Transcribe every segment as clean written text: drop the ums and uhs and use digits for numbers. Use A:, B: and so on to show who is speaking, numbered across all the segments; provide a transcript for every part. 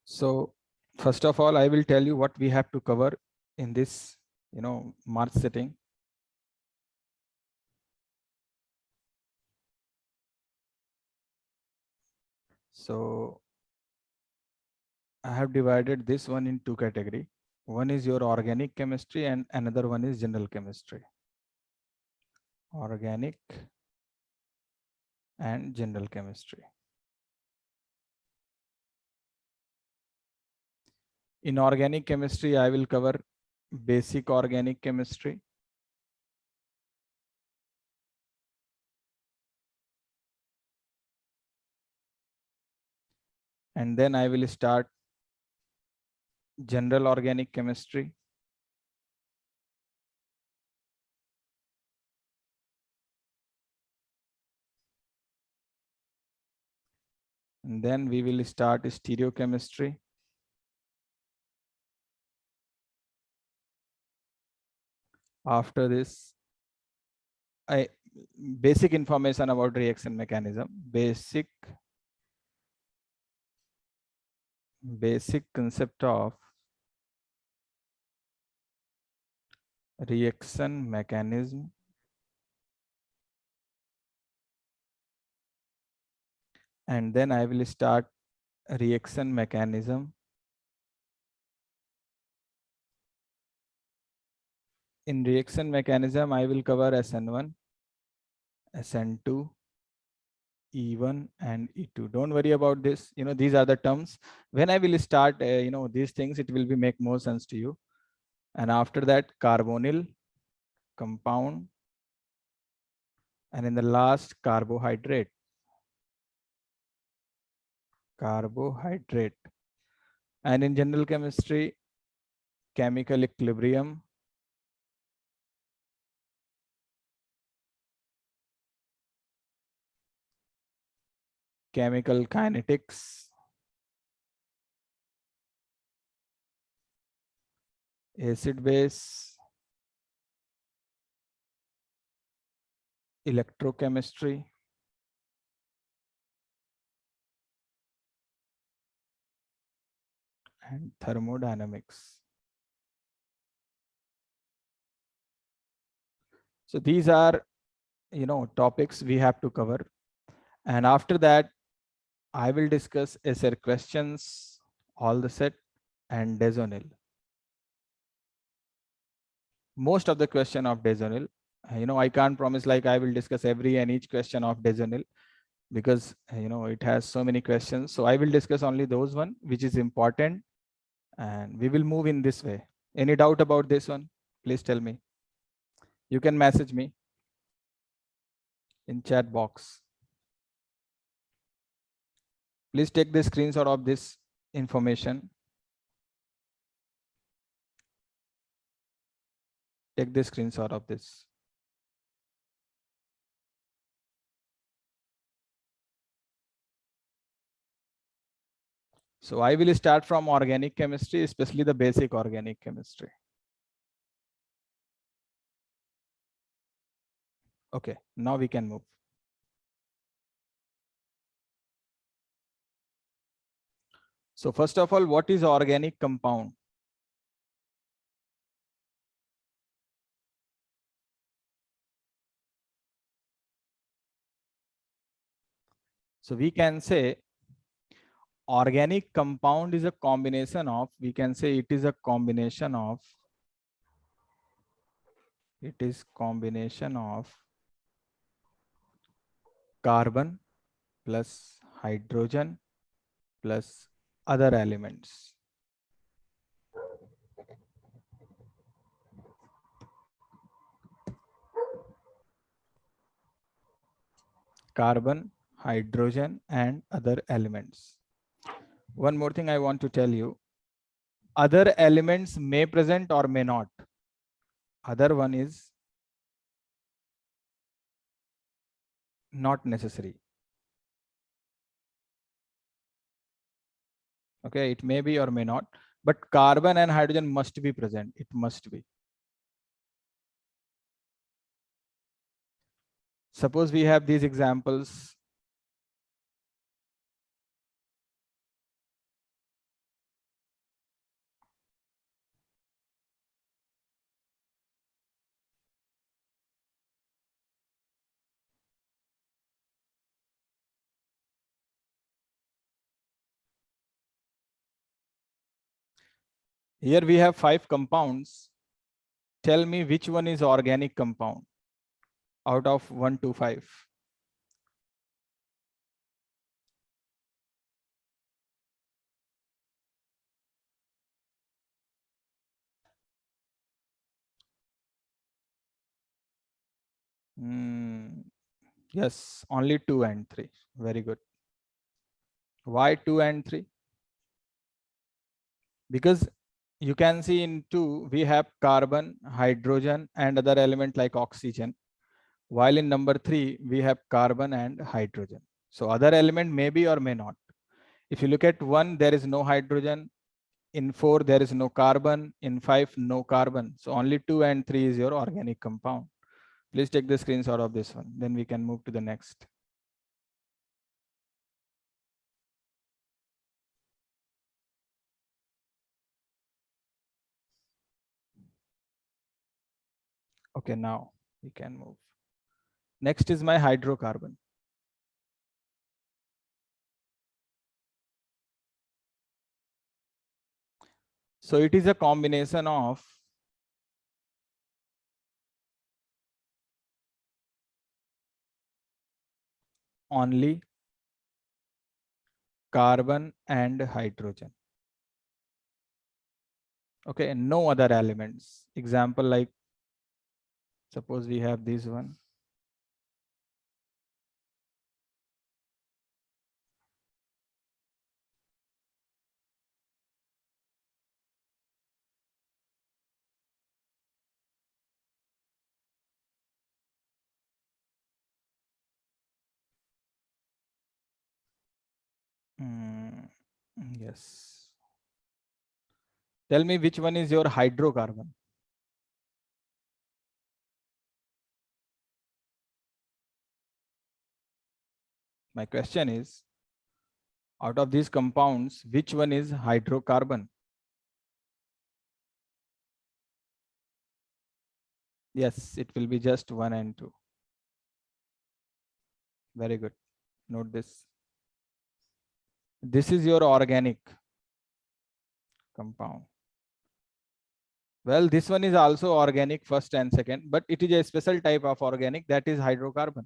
A: So first of all, I will tell you what we have to cover in this, March setting. So I have divided this one in two categories. One is your organic chemistry and another one is general chemistry. Organic and general chemistry. In organic chemistry, I will cover basic organic chemistry. And then I will start general organic chemistry. And then we will start stereochemistry. After this, basic information about reaction mechanism, basic concept of reaction mechanism. And then I will start reaction mechanism. In reaction mechanism, I will cover SN1, SN2, E1 and E2. Don't worry about this. These are the terms. When I will start, these things, it will be make more sense to you. And after that, carbonyl compound. And in the last, carbohydrate. And in general chemistry, chemical equilibrium, chemical kinetics, acid base, electrochemistry, and thermodynamics. So these are, topics we have to cover. And after that, I will discuss essay questions, all the set, and Dezonil. Most of the question of Dezonil, I can't promise like I will discuss every and each question of Dezonil because, it has so many questions. So I will discuss only those one which is important and we will move in this way. Any doubt about this one? Please tell me. You can message me in chat box. Please take the screenshot of this information. Take the screenshot of this. So I will start from organic chemistry, especially the basic organic chemistry. Okay, now we can move. So first of all, what is organic compound? So we can say organic compound is a combination of, we can say it is a combination of, carbon plus hydrogen plus other elements. Carbon, hydrogen, and other elements. One more thing I want to tell you. Other elements may present or may not. Other one is not necessary. Okay, it may be or may not, but carbon and hydrogen must be present. It must be. Suppose we have these examples. Here we have 5 compounds. Tell me which one is organic compound out of 1 to 5. Yes, only 2 and 3. Very good. Why 2 and 3? Because you can see in 2 we have carbon, hydrogen and other element like oxygen, while in number 3 we have carbon and hydrogen. So other element may be or may not. If you look at 1, there is no hydrogen. In 4 there is no carbon. In 5 no carbon. So only 2 and 3 is your organic compound. Please take the screenshot of this one, then we can move to the next. Okay, now we can move. Next is my hydrocarbon. So it is a combination of only carbon and hydrogen. Okay, no other elements. Example like, suppose we have this one. Yes. Tell me which one is your hydrocarbon. My question is, out of these compounds, which one is hydrocarbon? Yes, it will be just 1 and 2. Very good. Note this. This is your organic compound. Well, this one is also organic, first and second, but it is a special type of organic, that is hydrocarbon.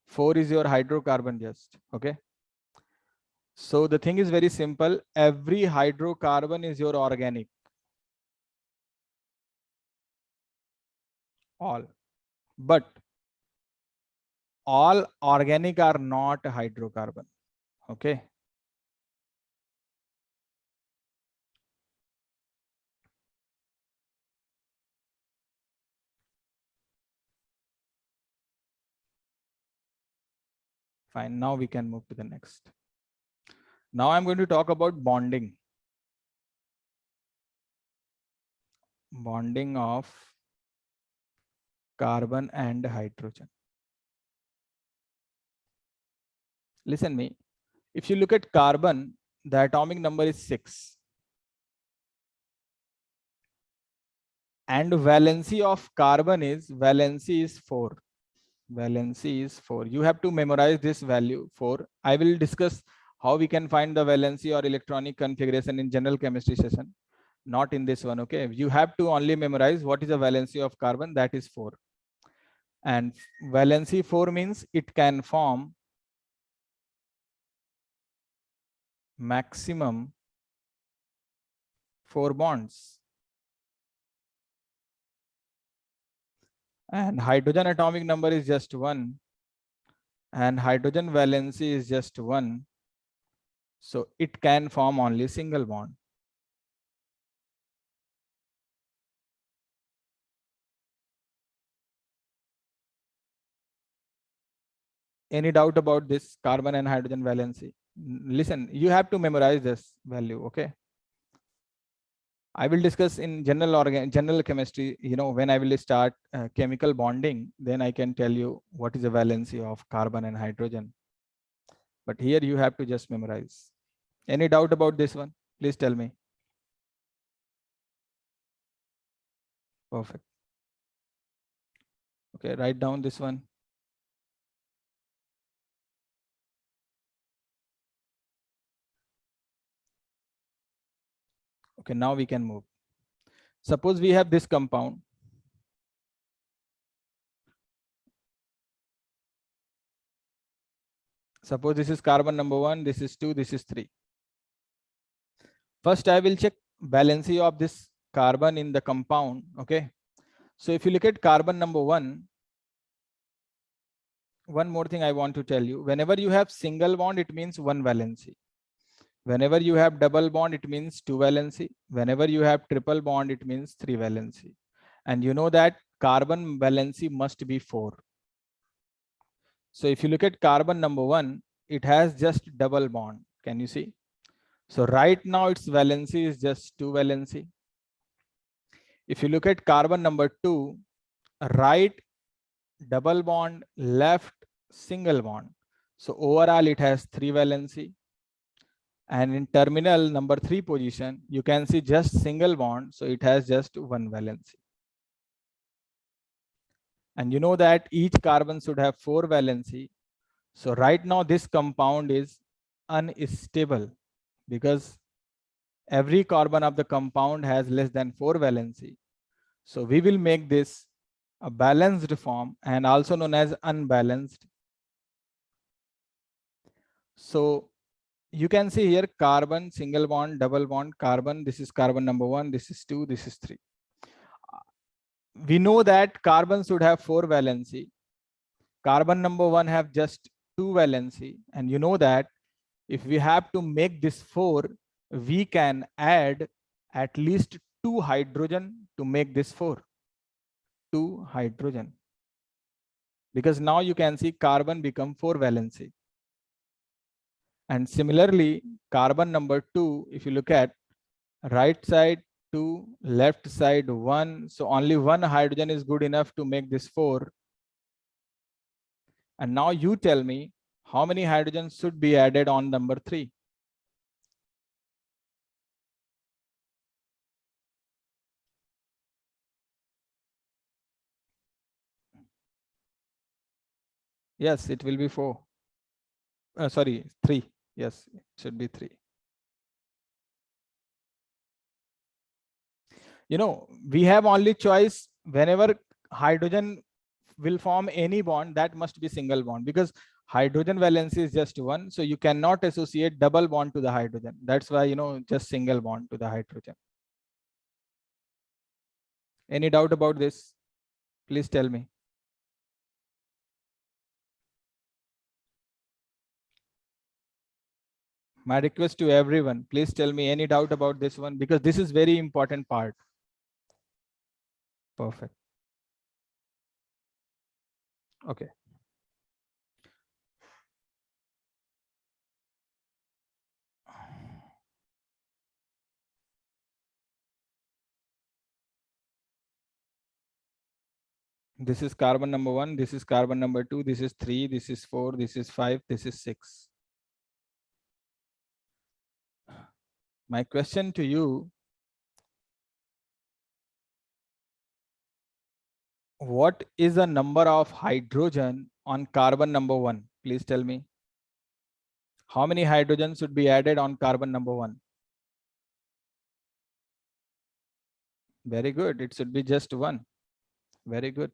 A: 4 is your hydrocarbon just. Okay. So the thing is very simple. Every hydrocarbon is your organic. All. But all organic are not hydrocarbon. Okay. Fine. Now we can move to the next. Now I'm going to talk about bonding. Bonding of carbon and hydrogen. Listen me. If you look at carbon, the atomic number is 6. And valency of carbon is, valency is 4. Valency is 4. You have to memorize this value 4. I will discuss how we can find the valency or electronic configuration in general chemistry session. Not in this one, okay? You have to only memorize what is the valency of carbon, that is 4. And valency 4 means it can form maximum 4 bonds. And hydrogen atomic number is just 1. And hydrogen valency is just 1. So it can form only single bond. Any doubt about this carbon and hydrogen valency? Listen, you have to memorize this value, okay? I will discuss in general chemistry, when I will start chemical bonding, then I can tell you what is the valency of carbon and hydrogen. But here you have to just memorize. Any doubt about this one? Please tell me. Perfect. Okay, write down this one. Okay, now we can move. Suppose we have this compound. Suppose this is carbon number 1, this is 2, this is 3. First, I will check valency of this carbon in the compound. Okay. So if you look at carbon number 1, one more thing I want to tell you. Whenever you have single bond, it means 1 valency. Whenever you have double bond, it means 2 valency. Whenever you have triple bond, it means 3 valency. And you know that carbon valency must be 4. So if you look at carbon number 1, it has just double bond. Can you see? So right now its valency is just 2 valency. If you look at carbon number 2, right double bond, left single bond. So overall it has 3 valency. And in terminal number 3 position, you can see just single bond. So it has just 1 valency. And you know that each carbon should have 4 valency. So right now this compound is unstable because every carbon of the compound has less than 4 valency. So we will make this a balanced form and also known as unbalanced. So you can see here carbon, single bond, double bond, carbon. This is carbon number 1, this is 2, this is 3. We know that carbon should have 4 valency. Carbon number 1 have just 2 valency. And you know that if we have to make this 4, we can add at least 2 hydrogen to make this 4. 2 hydrogen. Because now you can see carbon become 4 valency. And similarly, carbon number 2, if you look at right side 2, left side 1. So only 1 hydrogen is good enough to make this 4. And now you tell me how many hydrogens should be added on number 3. Yes, it will be 4. Sorry, 3. Yes, it should be 3. You know, we have only choice whenever hydrogen will form any bond, that must be single bond because hydrogen valency is just 1. So you cannot associate double bond to the hydrogen. That's why, you know, just single bond to the hydrogen. Any doubt about this? Please tell me. My request to everyone, please tell me any doubt about this one because this is very important part. Perfect. Okay. This is carbon number 1, this is carbon number 2, this is 3, this is 4, this is 5, this is 6. My question to you, what is the number of hydrogen on carbon number 1? Please tell me. How many hydrogens should be added on carbon number 1? Very good. It should be just 1. Very good.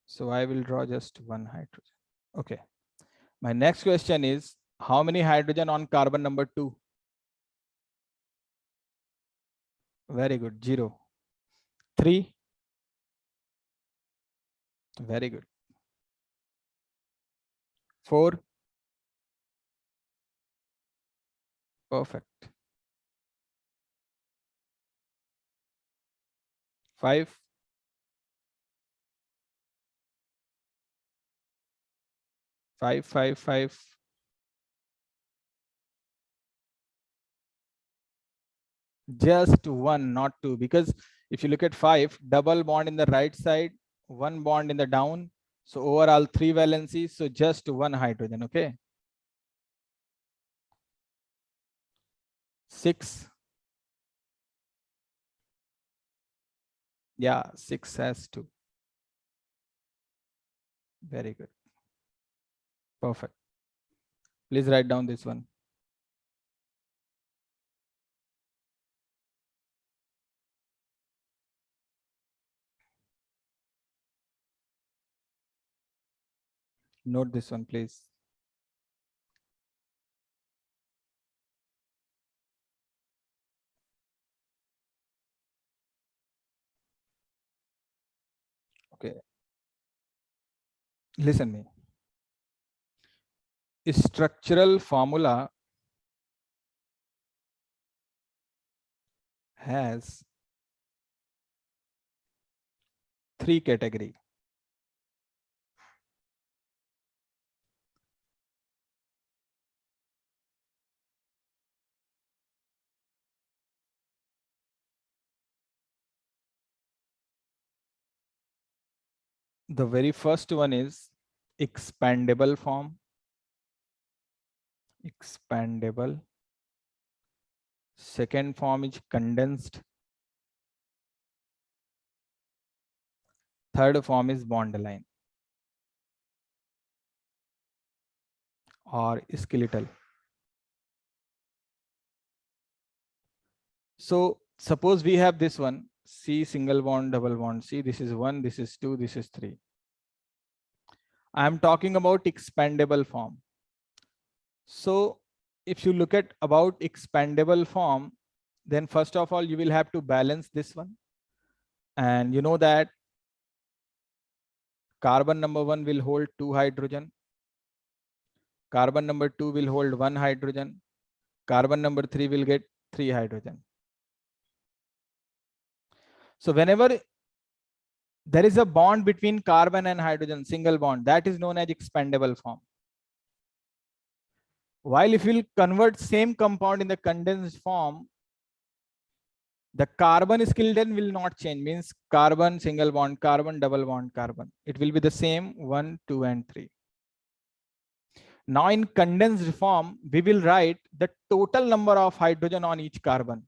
A: So I will draw just 1 hydrogen. Okay. My next question is, how many hydrogen on carbon number 2? Very good. 0. 3. Very good. 4. Perfect. 5. 5, 5, 5. Just 1, not 2. Because if you look at 5, double bond in the right side, 1 bond in the down. So overall 3 valencies. So just 1 hydrogen. Okay. 6. Yeah, 6 has 2. Very good. Perfect. Please write down this one. Note this one, please. Okay, listen me. Structural formula has three categories. The very first one is expandable form. Expandable. Second form is condensed. Third form is bond line or skeletal. So suppose we have this one, C single bond, double bond. See, this is 1, this is 2, this is 3. I am talking about expandable form. So if you look at about expandable form, then first of all, you will have to balance this one. And you know that carbon number 1 will hold 2 hydrogen. Carbon number 2 will hold 1 hydrogen. Carbon number 3 will get 3 hydrogen. So whenever there is a bond between carbon and hydrogen, single bond, that is known as expandable form. While if you will convert same compound in the condensed form, the carbon skeleton will not change, means carbon single bond, carbon double bond, carbon. It will be the same 1, 2, and 3. Now in condensed form, we will write the total number of hydrogen on each carbon.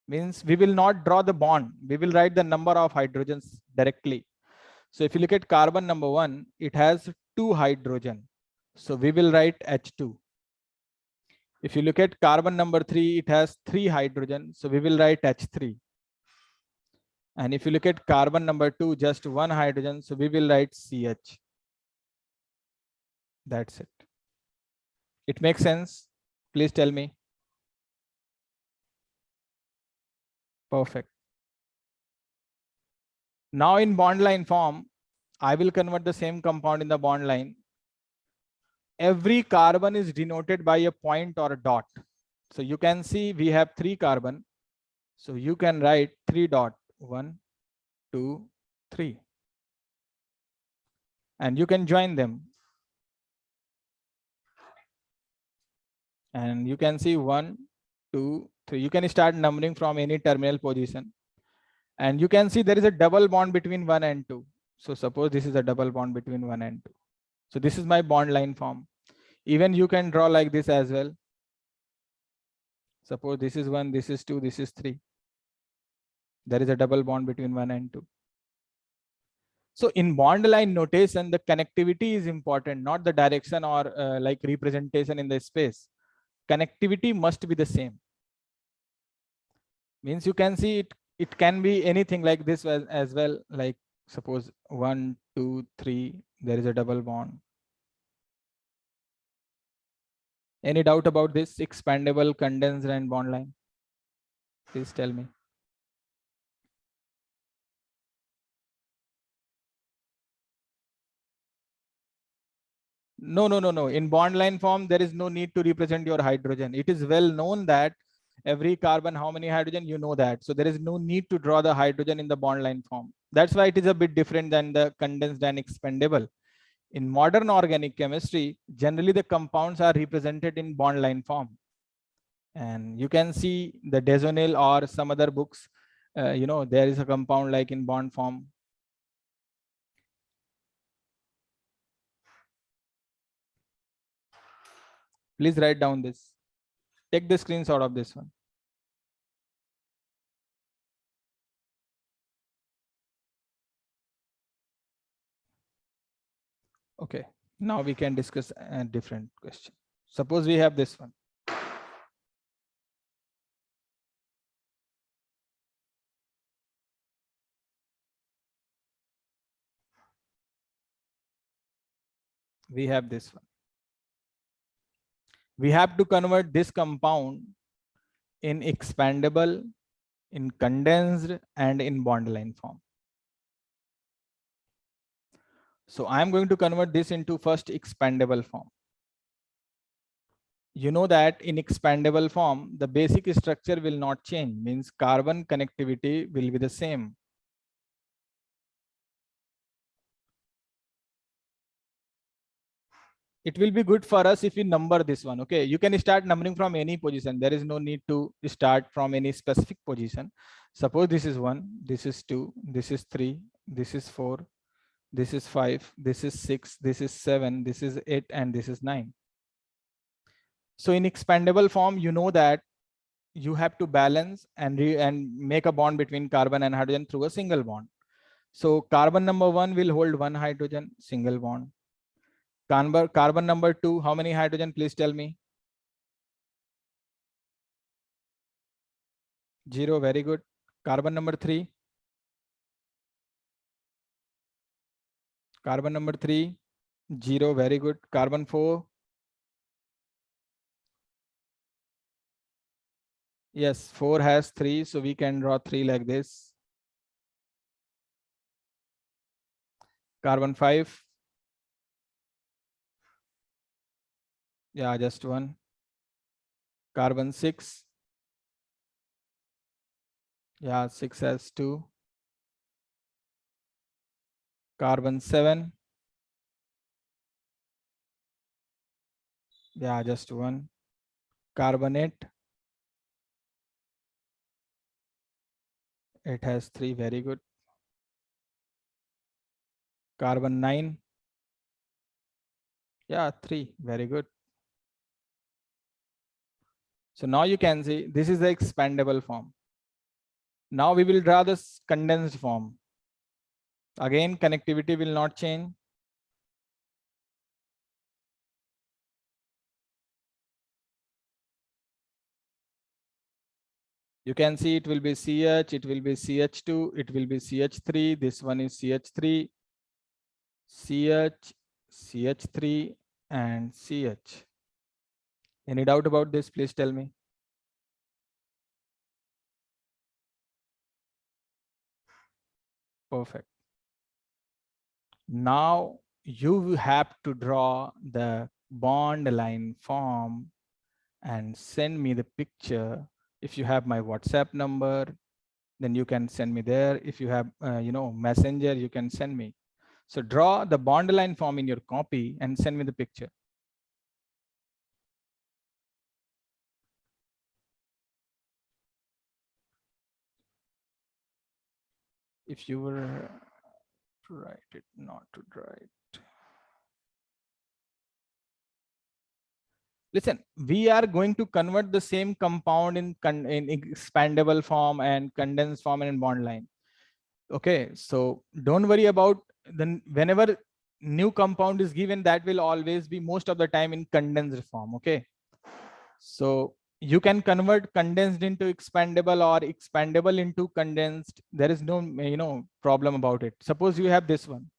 A: Means we will not draw the bond. We will write the number of hydrogens directly. So if you look at carbon number 1, it has 2 hydrogen. So we will write H2. If you look at carbon number 3, it has 3 hydrogen. So we will write H3. And if you look at carbon number 2, just 1 hydrogen. So we will write CH. That's it. It makes sense? Please tell me. Perfect. Now in bond line form, I will convert the same compound in the bond line. Every carbon is denoted by a point or a dot. So you can see we have 3 carbon. So you can write 3 dot, 1, 2, 3. And you can join them. And you can see 1, 2, 3. You can start numbering from any terminal position. And you can see there is a double bond between 1 and 2. So suppose this is a double bond between 1 and 2. So this is my bond line form. Even you can draw like this as well. Suppose this is 1, this is 2, this is 3. There is a double bond between 1 and 2. So in bond line notation, the connectivity is important, not the direction or like representation in the space. Connectivity must be the same. Means you can see it can be anything like this as well. Like suppose 1, 2, 3, there is a double bond. Any doubt about this expandable, condensed, and bond line? Please tell me. No. In bond line form, there is no need to represent your hydrogen. It is well known that every carbon, how many hydrogen, you know that. So there is no need to draw the hydrogen in the bond line form. That's why it is a bit different than the condensed and expandable. In modern organic chemistry, generally the compounds are represented in bond line form. And you can see the Dezonil or some other books, there is a compound like in bond form. Please write down this. Take the screenshot of this one. Okay, now we can discuss a different question. Suppose we have this one. We have this one. We have to convert this compound in expandable, in condensed, and in bond line form. So I'm going to convert this into first expandable form. You know that in expandable form, the basic structure will not change, means carbon connectivity will be the same. It will be good for us if we number this one. Okay, you can start numbering from any position. There is no need to start from any specific position. Suppose this is 1, this is 2, this is 3, this is 4, this is 5, this is 6, this is 7, this is 8, and this is 9. So in expandable form, you know that you have to balance and make a bond between carbon and hydrogen through a single bond. So carbon number 1 will hold 1 hydrogen, single bond. Carbon number 2, how many hydrogen? Please tell me. 0, very good. Carbon number 3. Carbon number 3, 0, very good. Carbon 4. Yes, 4 has 3, so we can draw 3 like this. Carbon 5. Yeah, just 1. Carbon 6. Yeah, 6 has 2. Carbon 7. Yeah, just 1. Carbon 8. It has 3, very good. Carbon 9. Yeah, 3, very good. So now you can see this is the expandable form. Now we will draw this condensed form. Again, connectivity will not change. You can see it will be CH, it will be CH2, it will be CH3. This one is CH3, CH, CH3, and CH. Any doubt about this? Please tell me. Perfect. Now you have to draw the bond line form and send me the picture. If you have my WhatsApp number, then you can send me there. If you have, Messenger, you can send me. So draw the bond line form in your copy and send me the picture. If you were to write it, not to write. Listen, we are going to convert the same compound in expandable form and condensed form and in bond line. Okay, so don't worry about then whenever new compound is given, that will always be most of the time in condensed form. Okay, so you can convert condensed into expandable or expandable into condensed. There is no problem about it. Suppose you have this one,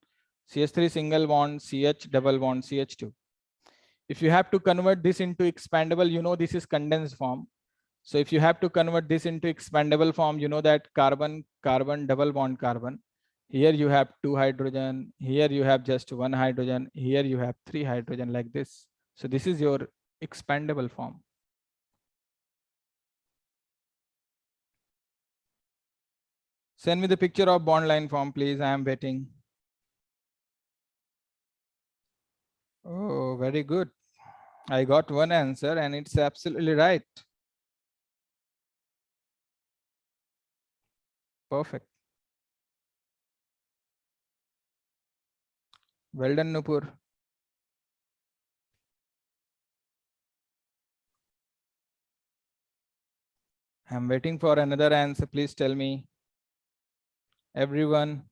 A: CH3 single bond, CH double bond, CH2. If you have to convert this into expandable, this is condensed form. So if you have to convert this into expandable form, you know that carbon, carbon, double bond carbon. Here you have 2 hydrogen. Here you have just 1 hydrogen. Here you have 3 hydrogen like this. So this is your expandable form. Send me the picture of bond line form, please. I am waiting. Oh, very good. I got one answer and it's absolutely right. Perfect. Well done, Nupur. I'm waiting for another answer. Please tell me. Everyone.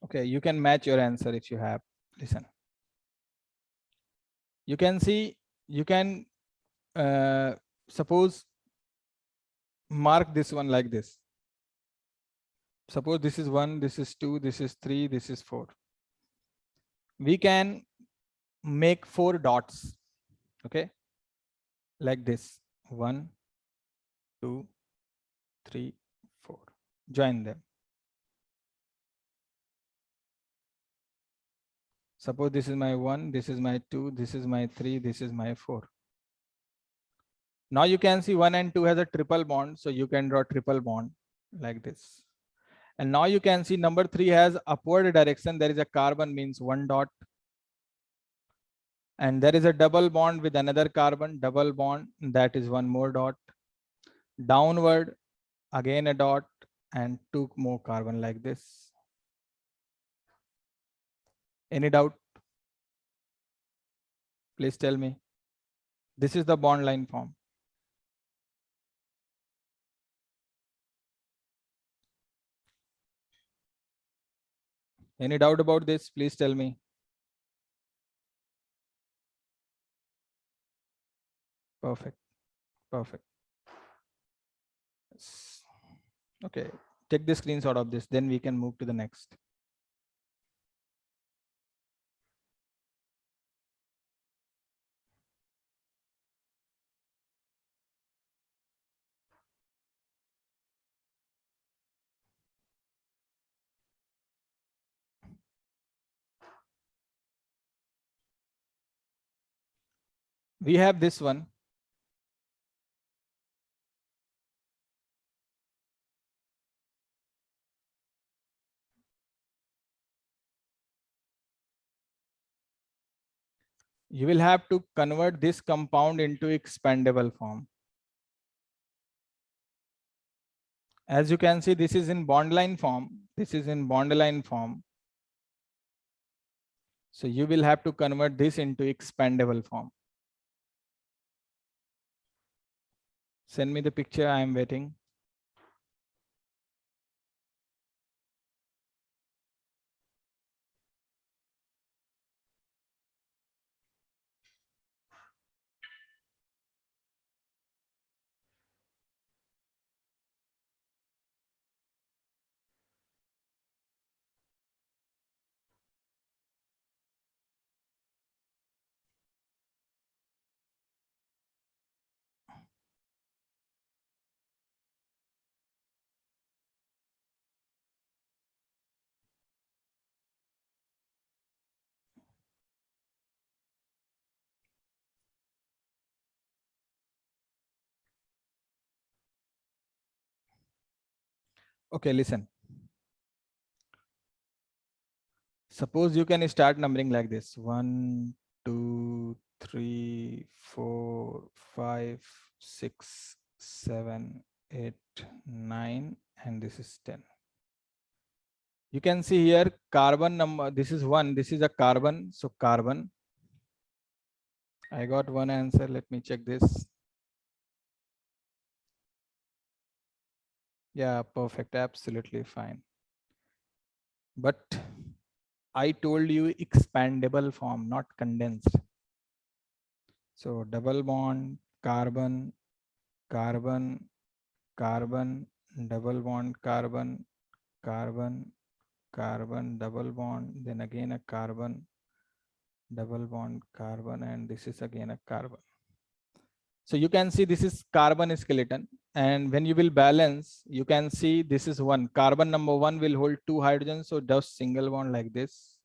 A: Okay, you can match your answer if you have. Listen. You can see, you can suppose mark this one like this. Suppose this is 1, this is 2, this is 3, this is 4. We can make 4 dots, okay, like this. 1, 2, 3, 4. Join them. Suppose this is my 1, this is my 2, this is my 3, this is my 4. Now you can see 1 and 2 has a triple bond, so you can draw triple bond like this. And now you can see number 3 has upward direction. There is a carbon, means 1 dot. And there is a double bond with another carbon, double bond, that is 1 more dot. Downward, again a dot, and 2 more carbon like this. Any doubt? Please tell me. This is the bond line form. Any doubt about this? Please tell me. Perfect. Perfect. Okay. Take the screenshot of this, then we can move to the next. We have this one. You will have to convert this compound into expandable form. As you can see, this is in bond line form. This is in bond line form. So you will have to convert this into expandable form. Send me the picture. I am waiting. Okay, listen. Suppose you can start numbering like this: 1, 2, 3, 4, 5, 6, 7, 8, 9, and this is 10. You can see here carbon number. This is 1. This is a carbon. So carbon. I got one answer. Let me check this. Yeah, perfect. Absolutely fine. But I told you expandable form, not condensed. So double bond, carbon, carbon, carbon, double bond, carbon, carbon, carbon, double bond, then again a carbon, double bond, carbon, and this is again a carbon. So you can see this is carbon skeleton. And when you will balance, you can see this is 1. Carbon number 1 will hold 2 hydrogens. So just single bond like this.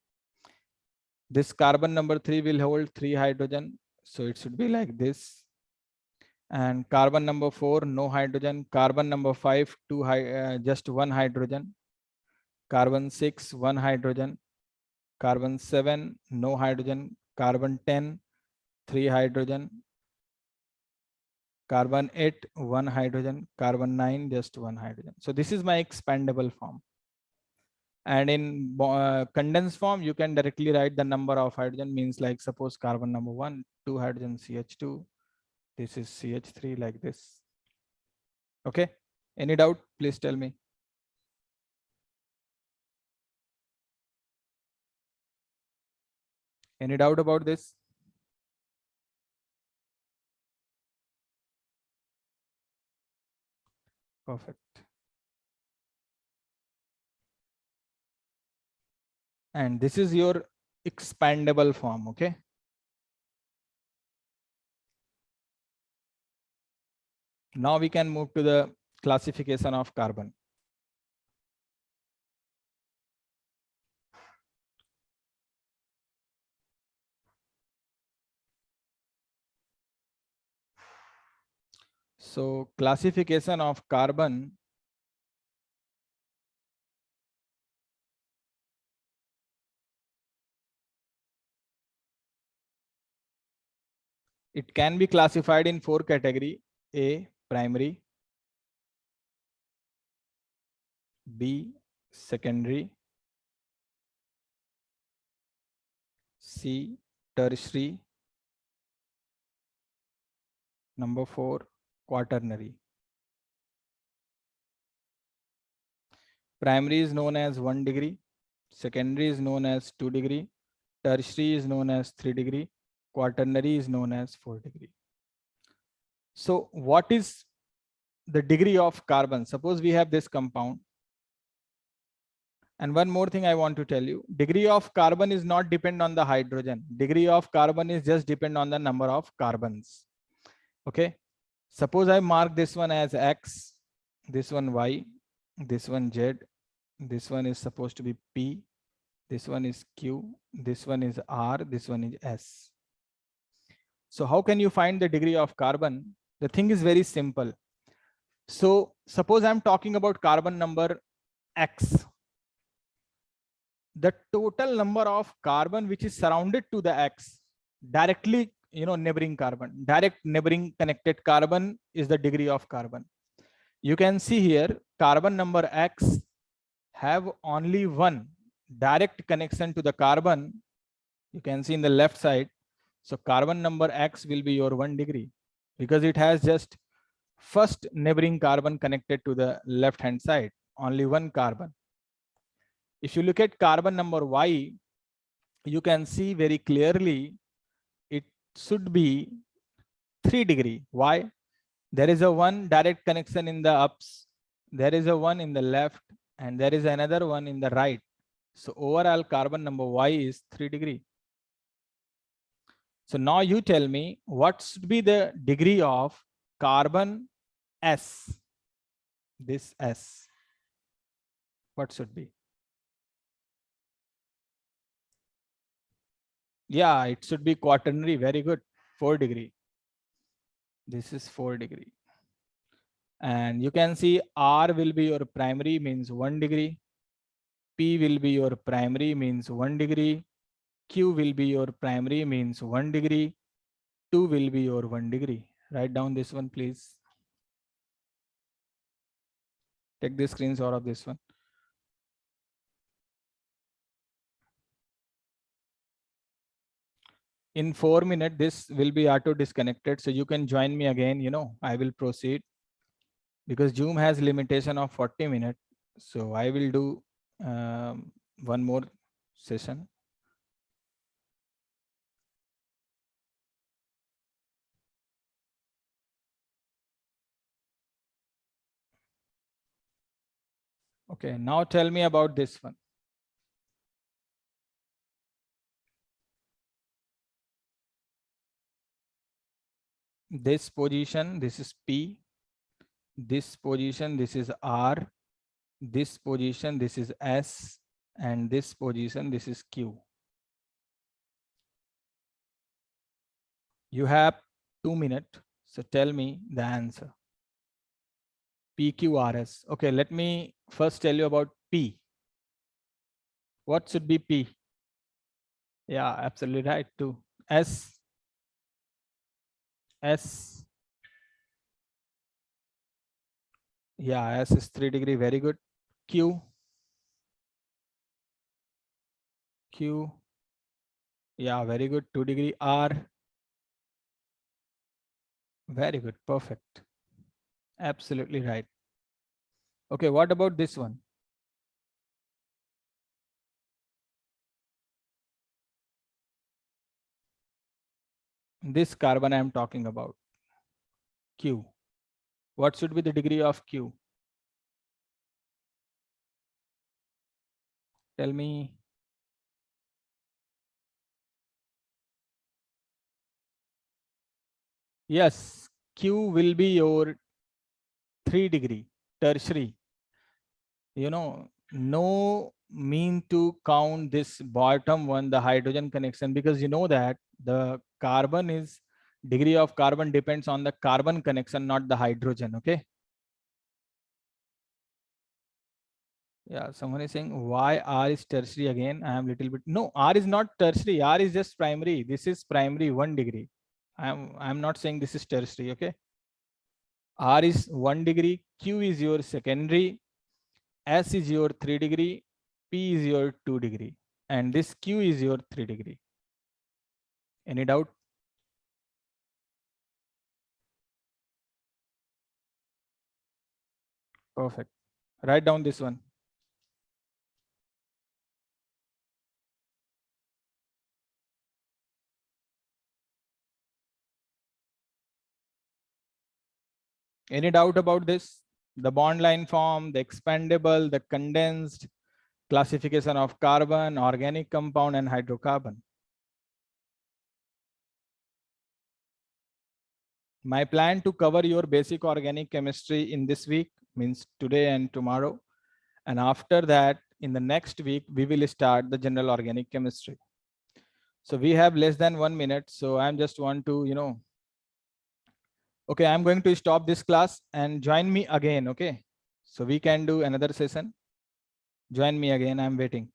A: This carbon number 3 will hold 3 hydrogen. So it should be like this. And carbon number 4, no hydrogen. Carbon number 5, just 1 hydrogen. Carbon 6, 1 hydrogen. Carbon 7, no hydrogen. Carbon 10, 3 hydrogen. Carbon 8, 1 hydrogen. Carbon 9, just 1 hydrogen. So this is my expandable form. And in condensed form, you can directly write the number of hydrogen, means like suppose carbon number 1, 2 hydrogen CH2. This is CH3 like this. Okay. Any doubt? Please tell me. Any doubt about this? Perfect. And this is your expandable form, okay? Now we can move to the classification of carbon. So classification of carbon, it can be classified in 4 categories: A, primary; B, secondary; C, tertiary; number 4, quaternary. Primary is known as 1 degree, secondary is known as 2 degree, tertiary is known as 3 degree, quaternary is known as 4 degree. So what is the degree of carbon? Suppose we have this compound. And one more thing I want to tell you, degree of carbon is not depend on the hydrogen. Degree of carbon is just depend on the number of carbons. Okay. Suppose I mark this one as X, this one Y, this one Z, this one is supposed to be P, this one is Q, this one is R, this one is S. So how can you find the degree of carbon? The thing is very simple. So suppose I'm talking about carbon number X. The total number of carbon which is surrounded to the X, directly, neighboring carbon, direct neighboring connected carbon is the degree of carbon. You can see here carbon number X have only one direct connection to the carbon. You can see in the left side. So carbon number X will be your 1 degree because it has just first neighboring carbon connected to the left hand side, only one carbon. If you look at carbon number Y, you can see very clearly it should be 3 degree. Why? There is a one direct connection in the ups, there is a one in the left, and there is another one in the right. So overall carbon number Y is 3 degree. So now you tell me what should be the degree of carbon S, this S, what should be? Yeah, it should be quaternary. Very good. 4 degree. This is 4 degree. And you can see R will be your primary, means 1 degree. P will be your primary, means 1 degree. Q will be your primary, means 1 degree. 2 will be your 1 degree. Write down this one, please. Take the screenshot of this one. In 4 minutes, this will be auto disconnected. So you can join me again. I will proceed because Zoom has limitation of 40 minutes. So I will do one more session. Okay, now tell me about this one. This position, this is P. This position, this is R. This position, this is S. And this position, this is Q. You have 2 minutes. So tell me the answer. PQRS. Okay, let me first tell you about P. What should be P? Yeah, absolutely right too. S. S. Yeah, S is 3 degree. Very good. Q. Q. Yeah, very good. 2 degree. R. Very good. Perfect. Absolutely right. Okay, what about this one? This carbon I am talking about. Q. What should be the degree of Q? Tell me. Yes, Q will be your 3-degree tertiary. No mean to count this bottom one, the hydrogen connection, because you know that the carbon is degree of carbon depends on the carbon connection, not the hydrogen. Okay. Yeah, someone is saying why R is tertiary again. I am little bit. No, R is not tertiary. R is just primary. This is primary 1 degree. I'm not saying this is tertiary. Okay. R is 1 degree. Q is your secondary. S is your 3 degree. P is your 2 degree. And this Q is your 3 degree. Any doubt? Perfect. Write down this one. Any doubt about this? The bond line form, the expandable, the condensed, classification of carbon, organic compound, and hydrocarbon. My plan to cover your basic organic chemistry in this week, means today and tomorrow. And after that, in the next week, we will start the general organic chemistry. So we have less than 1 minute. So I'm just want to, okay, I'm going to stop this class and join me again. Okay. So we can do another session. Join me again. I'm waiting.